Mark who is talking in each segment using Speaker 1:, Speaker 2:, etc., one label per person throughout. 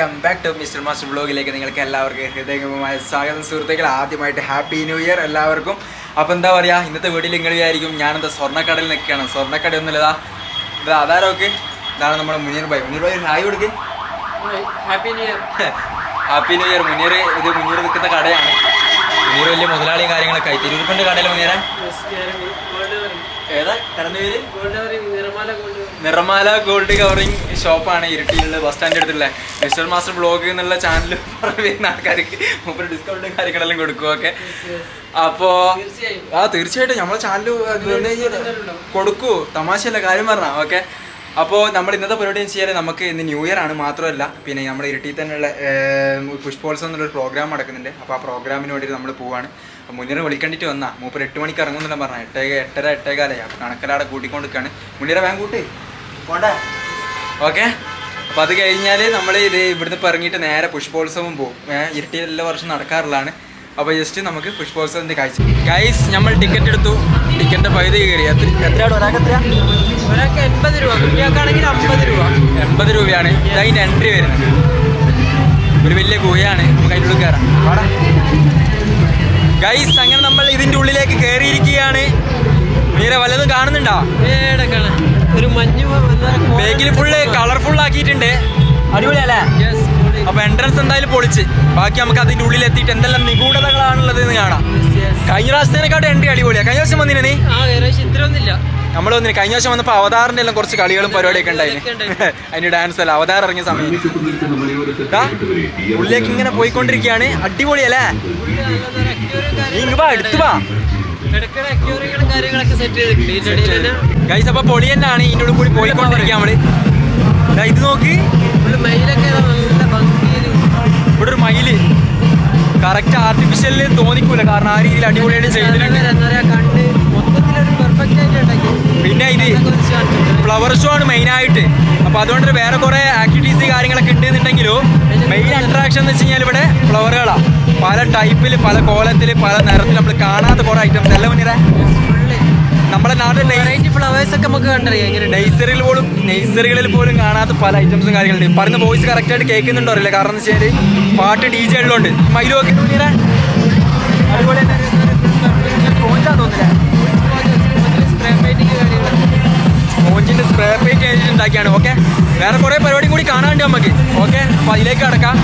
Speaker 1: Welcome back to mister master വ്ലോഗിലേക്ക് നിങ്ങൾക്ക് എല്ലാവർക്കും ഹൃദയംഗമമായ സ്വാഗതം. സുഹൃത്തുക്കൾ, ആദ്യമായിട്ട് ഹാപ്പി ന്യൂ ഇയർ എല്ലാവർക്കും. അപ്പോൾ എന്താ പറയുക, ഇന്നത്തെ വീട്ടിൽ നിങ്ങൾ വിചാരിക്കും ഞാനെന്താ സ്വർണ്ണക്കടയിൽ നിൽക്കുകയാണ്. സ്വർണ്ണക്കട ഒന്നുമില്ല, ഇതാ അതാരൊക്കെ ഇതാണ് നമ്മുടെ മുനീർ ഭായ്. മുനീർ ഭായ് ഹായ് കൊടുക്ക്.
Speaker 2: Happy new year.
Speaker 1: Happy new year. Muneer നിൽക്കുന്ന കടയാണ്. മുനീർ വലിയ മുതലാളിയും കാര്യങ്ങളൊക്കെ ആയി. തിരുവനന്തപുരം കടയിൽ മുനീറ ഏതാ കടന്ന പേര്? നിറമാല ഗോൾഡ് കവറിങ് ഷോപ്പാണ് ഇരിട്ടിയിലുള്ള ബസ് സ്റ്റാൻഡ് അടുത്തുള്ള മിസ്റ്റർ മാസ്റ്റർ ബ്ലോഗ് എന്നുള്ള ചാനൽ വരുന്ന ആൾക്കാർക്ക് മുമ്പ് ഡിസ്കൗണ്ടും കാര്യങ്ങളെല്ലാം കൊടുക്കും. ഓക്കെ, അപ്പോൾ തീർച്ചയായിട്ടും നമ്മളെ ചാനൽ കൊടുക്കൂ, തമാശയല്ല കാര്യം പറഞ്ഞാൽ. ഓക്കെ, അപ്പോൾ നമ്മൾ ഇന്നത്തെ പരിപാടി എന്ന് വെച്ചാൽ നമുക്ക് ഇന്ന് ന്യൂ ഇയർ ആണ്. മാത്രമല്ല പിന്നെ നമ്മുടെ ഇരിട്ടിയിൽ തന്നെയുള്ള പുഷ്പോത്സവം എന്നുള്ളൊരു പ്രോഗ്രാം നടക്കുന്നുണ്ട്. അപ്പോൾ ആ പ്രോഗ്രാമിന് വേണ്ടിയിട്ട് നമ്മൾ പോവാണ്. മുന്നീർ വിളിക്കേണ്ടിട്ട് വന്നാ മൂപ്പർ 8 മണിക്ക് ഇറങ്ങുന്നില്ല പറഞ്ഞാൽ 8:30 അപ്പോൾ കണക്കലാടെ കൂട്ടിക്കൊണ്ടിരിക്കുകയാണ്. മുന്നീറ വേഗം കൂട്ടി പോണ്ടേ. ഓക്കെ, അപ്പോൾ അത് കഴിഞ്ഞാൽ നമ്മൾ ഇവിടുന്ന് ഇറങ്ങിയിട്ട് നേരെ പുഷ്പോത്സവം പോകും. ഇരിട്ടിയിൽ എല്ലാ വർഷം നടക്കാറുള്ളതാണ്. അപ്പോൾ ജസ്റ്റ് നമുക്ക് പുഷ്പോത്സവത്തിൻ്റെ കാഴ്ച. ഗൈസ്, നമ്മൾ ടിക്കറ്റ് എടുത്തു. ടിക്കറ്റിൻ്റെ പകുതി കയറി. എത്രയാണ് ഒരാൾക്ക്?
Speaker 2: ഒരാൾക്ക് 80 രൂപ, കുട്ടികൾക്കാണെങ്കിൽ 50 രൂപ.
Speaker 1: 80 രൂപയാണ് ഇതിൻ്റെ എൻട്രി വരുന്നത്. ഒരു വലിയ ഗുഹയാണ്, നമുക്ക് അതിൻ്റെ ഉള്ളിൽ കയറാം. പാടാ ഗൈസ്, അങ്ങനെ നമ്മൾ ഇതിൻ്റെ ഉള്ളിലേക്ക് കയറിയിരിക്കുകയാണ്. മീര വല്ലതും കാണുന്നുണ്ടോ?
Speaker 2: ഒരു മഞ്ഞ്
Speaker 1: ബേക്കിൽ ഫുള്ള് കളർഫുൾ ആക്കിയിട്ടുണ്ട്. അടിപൊളിയല്ലേ? അപ്പൊ എൻട്രൻസ് എന്തായാലും പൊളിച്ച്. ബാക്കി നമുക്ക് അതിന്റെ ഉള്ളിൽ എത്തിയിട്ട് എന്തെല്ലാം നിഗൂഢതകളാണുള്ളത് എന്ന് കാണാം. കഴിഞ്ഞ പ്രാവശ്യത്തിനെക്കാട്ടും എൻട്രി അടിപൊളിയാണ്. കഴിഞ്ഞ വർഷം വന്നില്ല നീ? നമ്മൾ വന്നില്ല. കഴിഞ്ഞ വർഷം വന്നപ്പോൾ അവതാറിന്റെ എല്ലാം കുറച്ച് കളികളും പരിപാടിയൊക്കെ ഉണ്ടായിരുന്നു. അതിന് ഡാൻസ് അല്ല, അവതാർ ഇറങ്ങിയ സമയം. ഉള്ളിലേക്ക് ഇങ്ങനെ പോയിക്കൊണ്ടിരിക്കുകയാണ്. അടിപൊളിയല്ലേ? എടുത്തു വാ ഗൈസ്. അപ്പൊ പൊളി തന്നെയാണ്. ഇതിൻ്റെ ഉള്ളിൽ കൂടി പോയിക്കൊണ്ടിരിക്കുക നമ്മള്. ഇത് നോക്കി, ഇവിടെ ഒരു മയില് കറക്റ്റ് ആർട്ടിഫിഷ്യലിൽ തോന്നിക്കൂല, കാരണം ആ രീതിയിൽ അടിപൊളിയായിട്ട് ചെയ്തിട്ടുണ്ട്. പിന്നെ ഇത് ഫ്ലവർ ഷോ ആണ് മെയിനായിട്ട്. അപ്പോൾ അതുകൊണ്ട് വേറെ കുറേ ആക്ടിവിറ്റീസ് കാര്യങ്ങളൊക്കെ ഉണ്ടെന്നുണ്ടെങ്കിലും മെയിൻ അട്രാക്ഷൻ എന്ന് വെച്ച് കഴിഞ്ഞാൽ ഇവിടെ ഫ്ലവറുകളാണ്. പല ടൈപ്പിൽ, പല കോലത്തിൽ, പല നിറത്തിൽ നമ്മൾ കാണാത്ത കുറേ ഐറ്റംസ് എല്ലാം മുന്നേ നമ്മുടെ നാട്ടിൽ
Speaker 2: ഫ്ലവേഴ്സ് ഒക്കെ നമുക്ക് കണ്ടറിയാം.
Speaker 1: നഴ്സറികളിൽ പോലും കാണാത്ത പല ഐറ്റംസും കാര്യങ്ങളുണ്ട്. പറയുന്ന വോയിസ് കറക്റ്റായിട്ട് കേൾക്കുന്നുണ്ടോ അറിയില്ല, കാരണം എന്ന് വെച്ചാൽ പാട്ട് DJ ഉള്ളതുകൊണ്ട്. മയിലും ഒക്കെ തോന്നിയാ അതുപോലെ സ്പോഞ്ചിന്റെ സ്പ്രേ പെയിന്റ് ചെയ്തിട്ടുണ്ടാക്കിയാണ്. ഓക്കെ, വേറെ കുറേ പരിപാടിയും കൂടി കാണാണ്ട് നമുക്ക്. ഓക്കെ, അപ്പോൾ അതിലേക്ക് കടക്കാം.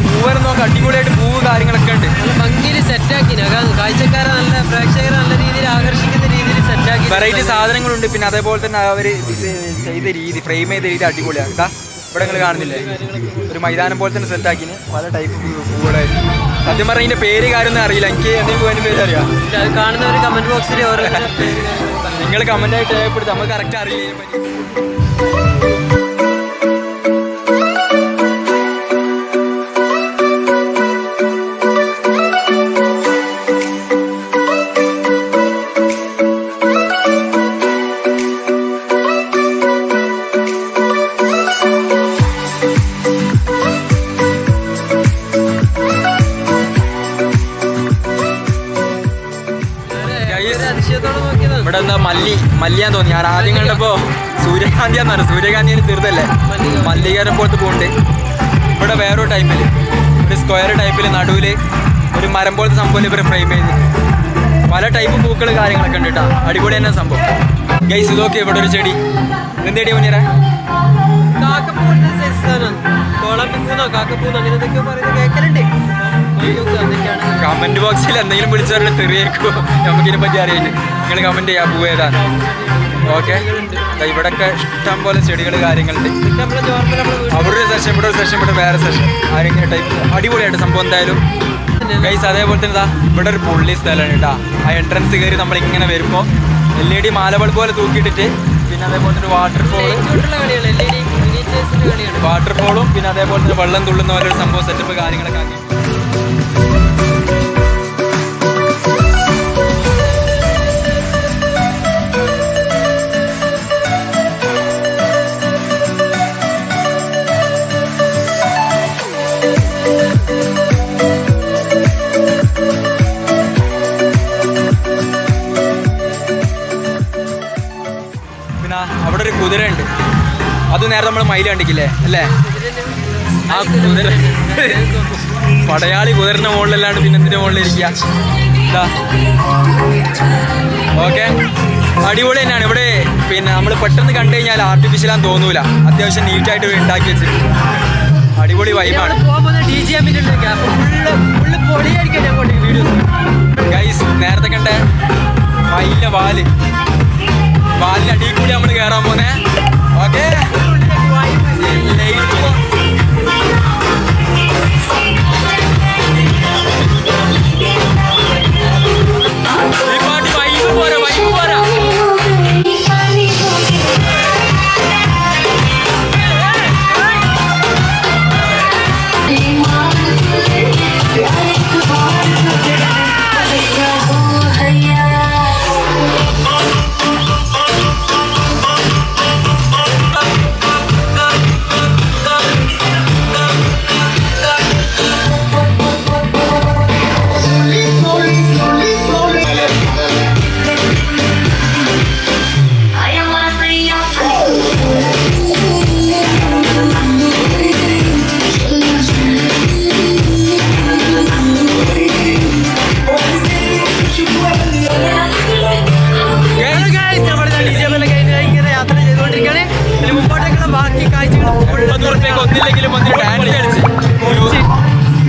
Speaker 1: പൂവരെ നോക്കാം, അടിപൊളിയായിട്ട് പൂവ് കാര്യങ്ങളൊക്കെ ഉണ്ട്.
Speaker 2: ഭംഗിയിൽ സെറ്റാക്കി, കാഴ്ചക്കാരെ നല്ല പ്രേക്ഷകരെ നല്ല രീതിയിൽ ആകർഷിക്കുന്ന രീതിയിൽ സെറ്റാക്കി.
Speaker 1: വെറൈറ്റി സാധനങ്ങളുണ്ട്. പിന്നെ അതേപോലെ തന്നെ അവർ ചെയ്ത രീതി, ഫ്രെയിം ചെയ്ത രീതി അടിപൊളിയാണ്. ഇതാ ഇവിടെ നിങ്ങൾ കാണുന്നില്ലേ, ഒരു മൈതാനം പോലെ തന്നെ സെറ്റാക്കിന് പല ടൈപ്പ് പൂവുകളായിരുന്നു. സത്യം പറഞ്ഞാൽ ഇതിൻ്റെ പേര് കാര്യമൊന്നും അറിയില്ല. എനിക്ക് എന്തെങ്കിലും അതിൻ്റെ പേര് അറിയാം.
Speaker 2: അത് കാണുന്നവർ കമന്റ് ബോക്സിൽ
Speaker 1: നിങ്ങൾ കമൻ്റായിട്ട് രേഖപ്പെടുത്തി, നമുക്ക് കറക്റ്റ് അറിയില്ല. ഇവിടെ എന്താ മല്ലിയാന്ന് തോന്നി. ഞാൻ ആദ്യം കണ്ടപ്പോ സൂര്യകാന്തിയാന്ന് പറഞ്ഞു. സൂര്യകാന്തി തീർത്തല്ലേ, മല്ലികാരം പോലത്തെ പോകുന്നുണ്ട്. ഇവിടെ വേറൊരു ടൈപ്പില്, ഒരു സ്ക്വയർ ടൈപ്പിൽ നടുവിൽ ഒരു മരം പോലത്തെ സംഭവം ഇവർ ഫ്രെയിം ചെയ്ത് പല ടൈപ്പ് പൂക്കൾ കാര്യങ്ങളൊക്കെ ഉണ്ട് കേട്ടോ. അടിപൊളി തന്നെ സംഭവം. ഗൈസ്, ഇതൊക്കെ ഇവിടെ ഒരു ചെടി. എന്തെടിയാ മുന്നേറെ? കമന്റ് ബോക്സിൽ എന്തെങ്കിലും വിളിച്ചവരുടെ തെറിയേക്കോ നമുക്കിതിനെ പറ്റി അറിയില്ല. നിങ്ങൾ കമന്റ് ചെയ്യാം പൂ ഏതാണ്. ഓക്കെ, ഇവിടെയൊക്കെ ഇഷ്ടം പോലെ ചെടികൾ കാര്യങ്ങളുണ്ട്. അവിടെ ഒരു സെഷൻ, ഇവിടെ ഒരു സെഷൻ, ഇവിടെ വേറെ സെഷൻ. ആരെങ്കിലും ടൈപ്പ് അടിപൊളിയായിട്ട് സംഭവം. എന്തായാലും ഗൈസ്, അതേപോലെ തന്നെ ഇതാ ഇവിടെ ഒരു പുള്ളി സ്ഥലമാണ് കേട്ടോ. ആ എൻട്രൻസ് കയറി നമ്മളിങ്ങനെ വരുമ്പോൾ LED മാലബൾ പോലെ തൂക്കിയിട്ടിട്ട്, പിന്നെ അതേപോലെ തന്നെ വാട്ടർഫോളും പിന്നെ അതേപോലെ തന്നെ വെള്ളം തുള്ളുന്ന പോലെ ഒരു സംഭവം സെറ്റപ്പ് കാര്യങ്ങളൊക്കെ ആക്കി. പിന്നെ അവിടെ ഒരു കുതിര ഉണ്ട്. അത് നേരെ നമ്മൾ മയിൽ കണ്ടിക്കില്ലേ അല്ലേ? ആ കുതിര പടയാളി കുതിരന്റെ മുകളിലല്ലാണ്ട് പിന്നെ എന്തിന്റെ മുകളിലിരിക്കുക. ഓക്കെ, അടിപൊളി തന്നെയാണ് ഇവിടെ. പിന്നെ നമ്മൾ പെട്ടെന്ന് കണ്ടു കഴിഞ്ഞാൽ ആർട്ടിഫിഷ്യലാന്ന് തോന്നൂല, അത്യാവശ്യം നീറ്റായിട്ട് ഉണ്ടാക്കി വെച്ചിട്ട് അടിപൊളി വൈബാണ്. ഗൈസ് നേരത്തെ കണ്ട മയിലിന്റെ വാലിന്റെ അടിയിൽ കൂടി നമ്മൾ കയറാൻ പോന്നെ. ഓക്കെ, വൈബ് പോരാ.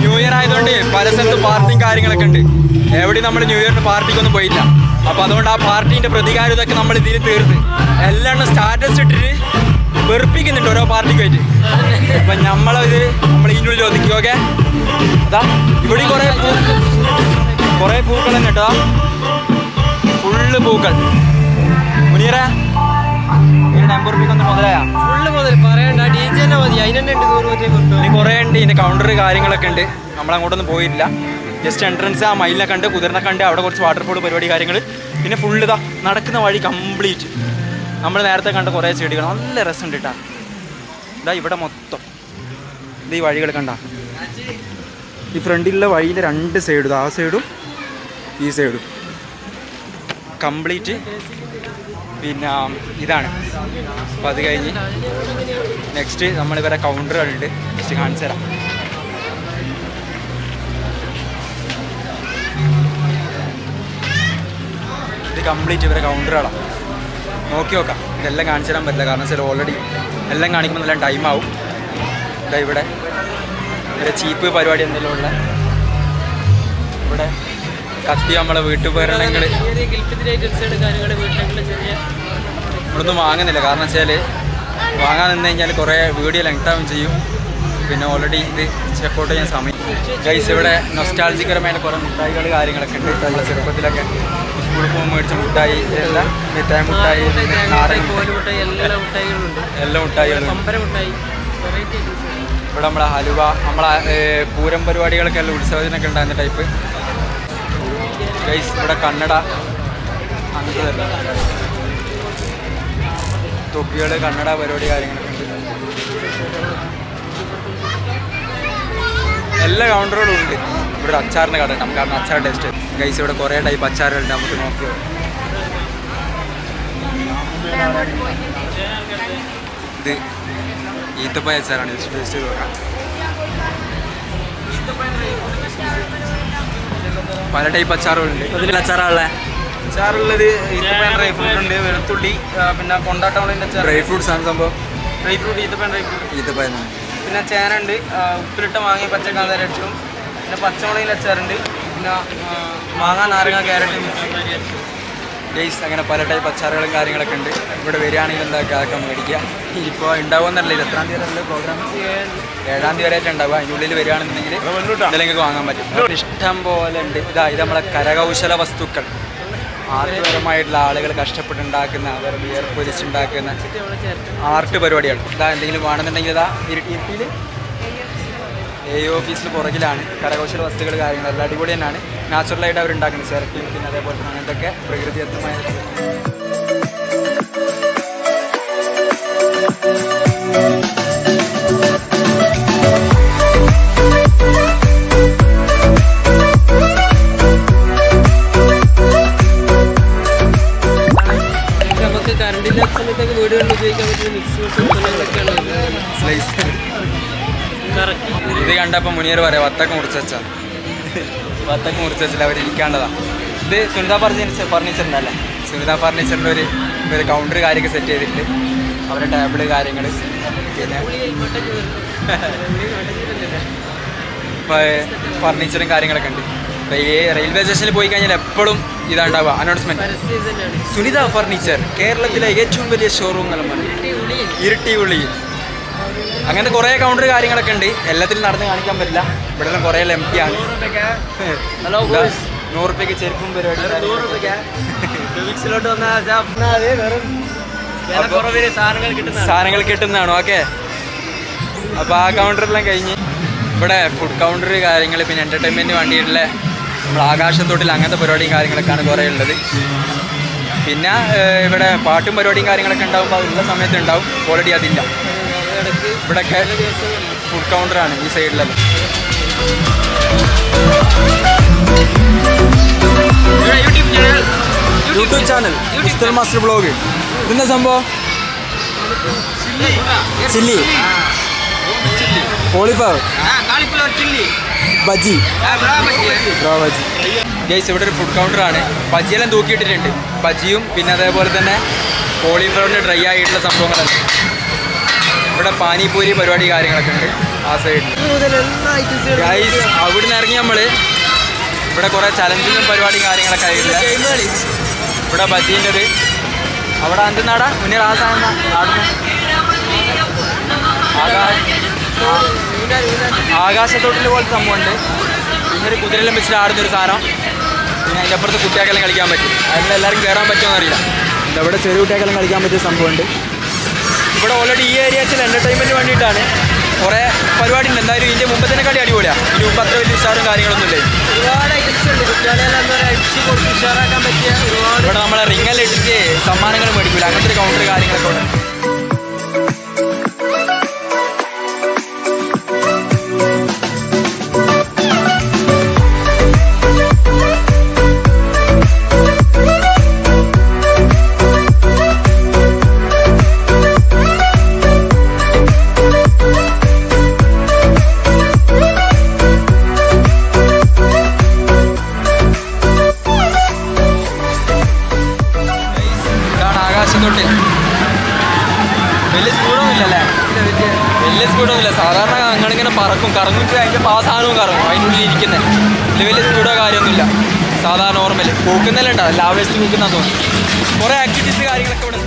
Speaker 1: ന്യൂ ഇയർ ആയതുകൊണ്ട് പല സ്ഥലത്തും പാർട്ടിയും കാര്യങ്ങളൊക്കെ ഉണ്ട്. എവിടെയും നമ്മൾ ന്യൂ ഇയറിന് പാർട്ടിക്കൊന്നും പോയില്ല. അപ്പൊ അതുകൊണ്ട് ആ പാർട്ടീന്റെ പ്രതികാരം ഇതൊക്കെ നമ്മൾ ഇതിൽ തീർത്ത് എല്ലാം സ്റ്റാറ്റസ് ഇട്ടിട്ട് വെറുപ്പിക്കുന്നുണ്ട് ഓരോ പാർട്ടിക്ക് ആയിട്ട്. അപ്പൊ നമ്മൾ ഇതിനുള്ളിൽ ഒതുക്കി. ഓക്കെ, അതാ ഇവിടെ കുറെ പൂക്കൾ തന്നെ കേട്ടോ, ഫുള്ള് പൂക്കൾ. മുനീറ കുറേ ഉണ്ട്, ഇതിന്റെ കൗണ്ടർ കാര്യങ്ങളൊക്കെ ഉണ്ട്. നമ്മളങ്ങോട്ടൊന്നും പോയില്ല. ജസ്റ്റ് എൻട്രൻസ് ആ മയിലിനെ കണ്ട് കുതിരനെ കണ്ട് അവിടെ കുറച്ച് വാട്ടർഫോൾ പരിപാടി കാര്യങ്ങൾ. പിന്നെ ഫുള്ള് ഇതാ നടക്കുന്ന വഴി കംപ്ലീറ്റ് നമ്മൾ നേരത്തെ കണ്ട കുറേ ചെടികൾ നല്ല രസമുണ്ട് കേട്ടോ. ഇതാ ഇവിടെ മൊത്തം ഇത് ഈ വഴികൾ കണ്ട ഈ ഫ്രണ്ടിലുള്ള വഴിയിലെ രണ്ട് സൈഡും, ആ സൈഡും ഈ സൈഡും കംപ്ലീറ്റ് പിന്നെ ഇതാണ്. അപ്പോൾ അത് കഴിഞ്ഞ് നെക്സ്റ്റ് നമ്മളിവരെ കൗണ്ടറുകളുണ്ട്, ജസ്റ്റ് കാണിച്ചു തരാം. ഇത് കംപ്ലീറ്റ് ഇവരെ കൗണ്ടറുകളാണ്. നോക്കി നോക്കാം, ഇതെല്ലാം കാണിച്ചു തരാൻ പറ്റില്ല, കാരണം വെച്ചാൽ ഓൾറെഡി എല്ലാം കാണിക്കുമ്പോൾ നല്ല ടൈമാവും. ഇതാ ഇവിടെ ചീപ്പ് പരിപാടി എന്തെങ്കിലും ഉള്ള ഇവിടെ കത്തി നമ്മളെ വീട്ടുപകരണങ്ങൾ ഇവിടൊന്നും വാങ്ങുന്നില്ല. കാരണം വെച്ചാൽ വാങ്ങാൻ നിന്ന് കഴിഞ്ഞാൽ കുറേ വീഡിയോ ലെങ്താവും ചെയ്യും. പിന്നെ ഓൾറെഡി ഇത് ചെക്കൗട്ട് ചെയ്യാൻ സമയം. ഗൈസ് ഇവിടെ നൊസ്റ്റാൾജിക്കരമായിട്ട് കുറേ മിഠായികൾ കാര്യങ്ങളൊക്കെ ഉണ്ട്. നല്ല ചെറുപ്പത്തിലൊക്കെ സ്കൂളിൽ പോകുമ്പോൾ മേടിച്ച മിഠായി, എല്ലാം മിഠായി, എല്ലാ മിഠായികളും. ഇവിടെ നമ്മളെ ഹലുവ, നമ്മളെ പൂരം പരിപാടികളൊക്കെ അല്ല ഉത്സവത്തിനൊക്കെ ഉണ്ടാകുന്ന ടൈപ്പ്. ഗൈസ് ഇവിടെ കന്നഡ അങ്ങനത്തെ തൊപ്പികൾ, കന്നഡ പരിപാടി കാര്യങ്ങളൊക്കെ ഉണ്ട്. എല്ലാ കൗണ്ടറുകളും ഉണ്ട്. ഇവിടെ അച്ചാറിൻ്റെ കട ഉണ്ട്, നമുക്ക് കാരണം അച്ചാർ ടേസ്റ്റ്. ഗൈസ് ഇവിടെ കുറേ ടൈപ്പ് അച്ചാറുകളുണ്ട്, നമുക്ക് നോക്കിയോ. ഇത് ഈത്തപ്പഴ അച്ചാറാണ്, ജസ്റ്റ് ടേസ്റ്റ് ചെയ്ത് നോക്കാം. പല ടൈപ്പ് അച്ചാറുകളുണ്ട്. ഇതിൽ അച്ചാറുള്ളത് ഈത്തപ്പഴം ഡ്രൈ ഫ്രൂട്ട് ഉണ്ട്, വെളുത്തുള്ളി, പിന്നെ കൊണ്ടാട്ടമുള്ളിൻ്റെ അച്ചാർ. ഡ്രൈ ഫ്രൂട്ട്സ് ആണ് സംഭവം. ഡ്രൈ ഫ്രൂട്ട് ഈത്തപ്പഴം. പിന്നെ ചേന ഉണ്ട്, ഉപ്പിലിട്ട മാങ്ങ പച്ചക്കാന്താരി അടിച്ചും. പിന്നെ പച്ചമുളകിൽ അച്ചാറുണ്ട്, പിന്നെ മാങ്ങ, നാരങ്ങ, ക്യാരറ്റ് മിക്സ്. ഗൈസ് അങ്ങനെ പല ടൈപ്പ് അച്ചാറുകളും കാര്യങ്ങളൊക്കെ ഉണ്ട്. ഇവിടെ വരികയാണെങ്കിൽ എന്താക്കുക അതൊക്കെ മേടിക്കുക. ഇപ്പോൾ ഉണ്ടാവുമെന്നല്ല, ഇത് എത്രാം തീയതി വരെ പ്രോഗ്രാം? 7-ാം തീയതി വരെയായിട്ട് ഉണ്ടാവുക. അതിനുള്ളിൽ വരികയാണെന്നുണ്ടെങ്കിൽ ഇതെല്ലാം നിങ്ങൾക്ക് വാങ്ങാൻ പറ്റും. ഇഷ്ടം പോലെ ഉണ്ട്. ഇത് നമ്മളെ കരകൗശല വസ്തുക്കൾ, ആർട്ട്പരമായിട്ടുള്ള ആളുകൾ കഷ്ടപ്പെട്ടുണ്ടാക്കുന്ന, അവർ വിയർപ്പൊലിച്ചുണ്ടാക്കുന്ന ആർട്ട് പരിപാടികൾ. ഇതാ എന്തെങ്കിലും വേണമെന്നുണ്ടെങ്കിൽ ഇതാ ഇരിട്ടിയിൽ ഓഫീസിന് പുറകിലാണ് കരകൗശല വസ്തുക്കൾ കാര്യങ്ങൾ. എല്ലാം അടിപൊളി തന്നെയാണ്. നാച്ചുറലായിട്ട് അവരുണ്ടാക്കുന്നത് ചിരട്ടയും പിന്നെ അതേപോലെ തന്നെ അങ്ങനത്തൊക്കെ പ്രകൃതിദത്തമായ.
Speaker 2: നമുക്ക് കറണ്ടില്ലാത്ത സമയത്തൊക്കെ വീടുകളിൽ ഉപയോഗിക്കാൻ പറ്റുന്ന മിക്സ് സ്ലൈസ്. കറക്റ്റ്
Speaker 1: കണ്ടപ്പോൾ മുനീർ പറയാം വത്തൊക്കെ മുറിച്ച് വെച്ചാ വത്തൊക്കെ മുറിച്ച് വെച്ചില്ല അവർ ഇരിക്കാണ്ടതാ. ഇത് സുനിത ഫർണിച്ചറിൻ്റെ അല്ലേ, സുനിത ഫർണിച്ചറിൻ്റെ ഒരു കൗണ്ടർ കാര്യമൊക്കെ സെറ്റ് ചെയ്തിട്ട് അവരുടെ ടേബിള് കാര്യങ്ങൾ പിന്നെ ഫർണിച്ചറും കാര്യങ്ങളൊക്കെ ഉണ്ട്. റെയിൽവേ സ്റ്റേഷനിൽ പോയി കഴിഞ്ഞാൽ എപ്പോഴും ഇതാണ്ടാവുക അനൗൺസ്മെന്റ്, സുനിത ഫർണിച്ചർ കേരളത്തിലെ ഏറ്റവും വലിയ ഷോറൂം എന്നെല്ലാം പറഞ്ഞു. ഇരിട്ടി ഉള്ളിൽ അങ്ങനത്തെ കുറേ കൗണ്ടർ കാര്യങ്ങളൊക്കെ ഉണ്ട്. എല്ലാത്തിലും നടന്ന് കാണിക്കാൻ പറ്റില്ല, ഇവിടെ എല്ലാം കുറേ MP ആണ്. 100 രൂപയ്ക്ക് ചെരുപ്പും പരിപാടി സാധനങ്ങൾ കിട്ടുന്നതാണോ? ഓക്കെ, അപ്പോൾ ആ കൗണ്ടറെല്ലാം കഴിഞ്ഞ് ഇവിടെ ഫുഡ് കൗണ്ടർ കാര്യങ്ങൾ പിന്നെ എൻ്റർടൈൻമെൻറ്റ് വേണ്ടിയിട്ടുള്ള നമ്മൾ ആകാശത്തോട്ടിൽ അങ്ങനത്തെ പരിപാടിയും കാര്യങ്ങളൊക്കെയാണ് കുറേ ഉള്ളത്. പിന്നെ ഇവിടെ പാട്ടും പരിപാടിയും കാര്യങ്ങളൊക്കെ ഉണ്ടാകുമ്പോൾ അതുള്ള സമയത്ത് ഉണ്ടാവും, ഓൾറെഡി അതില്ല. ഇവിടെയൊക്കെ ഫുഡ് കൗണ്ടറാണ് ഈ സൈഡിലെല്ലാം. YouTube channel mister master blog. ഇതെന്താ സംഭവം? Chilli, cauliflower, bajji, bajji. Guys ഇവിടെ ഒരു ഫുഡ് കൗണ്ടറാണ്. ബജിയെല്ലാം തൂക്കിയിട്ടിട്ടുണ്ട്, ബജിയും പിന്നെ അതേപോലെ തന്നെ കോളിഫ്ലവറിൻ്റെ ഡ്രൈ ആയിട്ടുള്ള സംഭവങ്ങളല്ല. ഇവിടെ പാനിപൂരി പരിപാടി കാര്യങ്ങളൊക്കെ ഉണ്ട് ആ സൈഡിൽ. ഗൈസ് അവിടെ നിന്ന് ഇറങ്ങി നമ്മൾ ഇവിടെ കുറേ ചലഞ്ചിങ്ങും പരിപാടി കാര്യങ്ങളൊക്കെ ആയിട്ടില്ല. ഇവിടെ ബജീൻ്റെത് അവിടെ എന്തെന്നാടാ മുന്നേ ആ സാധനം ആകാശത്തോട്ടിൽ പോലത്തെ സംഭവമുണ്ട്. പിന്നെ ഒരു കുതിരെല്ലാം വെച്ചിട്ട് ആടുന്നൊരു സാധനം. പിന്നെ അതിൻ്റെ അപ്പുറത്ത് കുട്ടികൾക്കെല്ലാം കളിക്കാൻ പറ്റും. അതിൽ എല്ലാവരും കയറാൻ പറ്റുമെന്ന് അറിയില്ല. ഇവിടെ ചെറിയ കുട്ടികൾക്കെല്ലാം കളിക്കാൻ പറ്റിയ സംഭവമുണ്ട്. ഇവിടെ ഓൾറെഡി ഈ ഏരിയയിൽ എൻ്റർടൈൻമെൻറ്റ് വേണ്ടിയിട്ടാണ് കുറേ പരിപാടി ഉണ്ട്. എന്തായാലും ഇതിൻ്റെ മുമ്പത്തിനെക്കാട്ടി അടിപൊളിയാണ്. ഇതിന് മുമ്പ് അത്ര വലിയ ഉഷാറും കാര്യങ്ങളൊന്നും ഇല്ല.
Speaker 2: ഒരുപാട് ഐറ്റംസ് ഉണ്ട്, കുട്ടികളെല്ലാം അടിച്ച് കൊടുത്ത് ഉഷാറാക്കാൻ പറ്റിയ ഒരുപാട്.
Speaker 1: ഇവിടെ നമ്മളെ റിങ്ങെല്ലാം ഇട്ടിട്ട് സമ്മാനങ്ങൾ മേടിക്കില്ല, അങ്ങനത്തെ ഒരു കൗണ്ടർ കാര്യങ്ങളൊക്കെ ഉണ്ട്. വലിയ സ്പീഡൊന്നുമില്ലല്ലേ? വലിയ സ്പീഡൊന്നുമില്ല. സാധാരണ ഞങ്ങളിങ്ങനെ പറക്കും, കറങ്ങും അതിൻ്റെ പാസാനവും കറങ്ങും, അതിനുള്ളിൽ ഇരിക്കുന്നത്. വലിയ സ്പീഡോ കാര്യമൊന്നുമില്ല, സാധാരണ നോർമൽ പൂക്കുന്നെല്ലാം ഉണ്ടാവും. ലാവേഴ്സ് പൂക്കുന്ന തോന്നുന്നു. കുറേ ആക്ടിവിറ്റീസ് കാര്യങ്ങളൊക്കെ ഇവിടെ.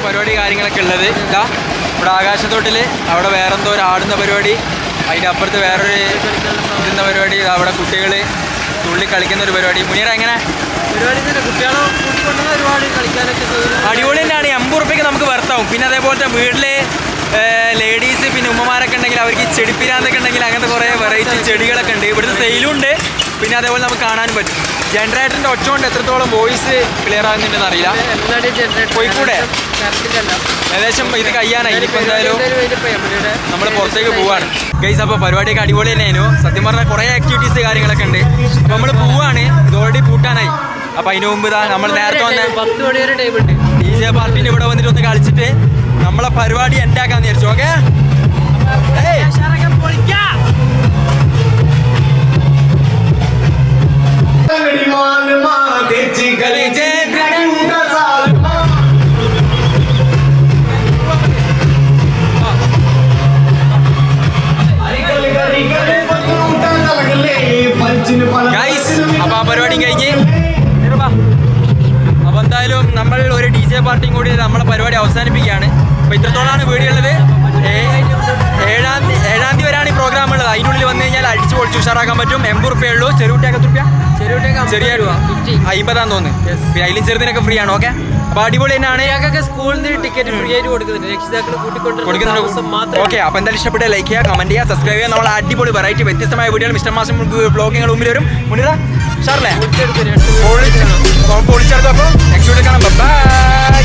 Speaker 1: പരിപാടി കാര്യങ്ങളൊക്കെ ഉള്ളത് ഇതാ ഇവിടെ ആകാശത്തോട്ടിൽ. അവിടെ വേറെന്തോ ഒരു ആടുന്ന പരിപാടി, അതിൻ്റെ അപ്പുറത്ത് വേറൊരു ഇടുന്ന പരിപാടി, അവിടെ കുട്ടികൾ തുള്ളി കളിക്കുന്ന ഒരു പരിപാടി. മുനീറ എങ്ങനെ
Speaker 2: പരിപാടി തന്നെ? കുട്ടികളെ കൂട്ടിക്കൊണ്ടുവന്ന ഒരുപാട് കളിക്കാനൊക്കെ
Speaker 1: അടിപൊളി തന്നെയാണ്. 80 രൂപയ്ക്ക് നമുക്ക് വെർത്താവും. പിന്നെ അതേപോലത്തെ വീട്ടിൽ ലേഡീസ് പിന്നെ ഉമ്മമാരൊക്കെ ഉണ്ടെങ്കിൽ അവർക്ക് ചെടിപ്പിരാന്തൊക്കെ ഉണ്ടെങ്കിൽ അങ്ങനത്തെ കുറേ വെറൈറ്റി ചെടികളൊക്കെ ഉണ്ട്. ഇവിടുത്തെ സെയിലും ഉണ്ട്, പിന്നെ അതേപോലെ നമുക്ക് കാണാനും പറ്റും. ജനറേറ്ററിൻ്റെ ഒച്ച കൊണ്ട് എത്രത്തോളം വോയിസ് ക്ലിയർ ആകുന്നുണ്ടെന്ന് അറിയില്ല. പോയിക്കൂടെ? ഏകദേശം ഇത് കഴിയാനായി. ഇനിയിപ്പോൾ എന്തായാലും നമ്മൾ പുറത്തേക്ക് പോവാണ് ഗൈസ്. അപ്പോൾ പരിപാടിയൊക്കെ അടിപൊളി തന്നെയായിരുന്നു. സത്യം പറഞ്ഞാൽ കുറേ ആക്ടിവിറ്റീസ് കാര്യങ്ങളൊക്കെ ഉണ്ട്. അപ്പോൾ നമ്മൾ പോവാണ്, ഇത് ഓൾറെഡി പൂട്ടാനായി. അപ്പോൾ അതിന് മുമ്പ് ഇതാ നമ്മൾ നേരത്തെ വന്ന്
Speaker 2: 10 മണി വരെ ടൈം ഉണ്ട്.
Speaker 1: DJ പാർട്ടിൻ്റെ ഇവിടെ വന്നിട്ട് ഒന്ന് കളിച്ചിട്ട് നമ്മളെ പരിപാടി എൻ്റെ ആക്കാന്ന് വിചാരിച്ചു. ഓക്കെ, അപ്പൊ ആ പരിപാടി കഴിഞ്ഞ് അപ്പൊ എന്തായാലും നമ്മൾ ഒരു DJ പാർട്ടിയും കൂടി നമ്മളെ പരിപാടി അവസാനിപ്പിക്കുകയാണ്. അപ്പൊ ഇത്രത്തോളാണ് വീഡിയോ ഉള്ളത്. 7-ാം തീയതി വരെയാണ് ഈ പ്രോഗ്രാം ഉള്ളത്. അതിനുള്ളിൽ വന്നു കഴിഞ്ഞാൽ അടിച്ച് പൊളിച്ച് ഉഷാറാക്കാൻ പറ്റും. 80 രൂപയേ ഉള്ളൂ. ചെറുകുട്ടിയൊക്കെ ചെറിയ 50 തോന്നുന്നു. പിന്നെ അതിലും ചെറുതിനൊക്കെ ഫ്രീ ആണ്. ഓക്കെ, അപ്പൊ അടിപൊളി തന്നെയാണ്.
Speaker 2: സ്കൂളിൽ നിന്ന് ടിക്കറ്റ് ഫ്രീ ആയിട്ട് കൊടുക്കുന്നുണ്ട്, രക്ഷിതാക്കൾ കൂട്ടിക്കൊണ്ടിരിക്കുന്നത്.
Speaker 1: ഓക്കെ, അപ്പൊ എന്തായാലും ഇഷ്ടപ്പെട്ട ലൈക്ക് ചെയ്യുക, കമന്റ് ചെയ്യുക, സബ്സ്ക്രൈബ് ചെയ്യുക. നമ്മൾ അടിപൊളി വെറൈറ്റി വ്യത്യസ്തമായ വീഡിയോകൾ മിസ്റ്റർ മാസം ബ്ലോഗിങ്ങൾ മുമ്പിൽ വരും. മുന്നിൽ ഷാർലേ പൊളിച്ചെടുക്കും. അപ്പോൾ നെക്സ്റ്റ് വീഡിയോ കാണാം. ബൈ.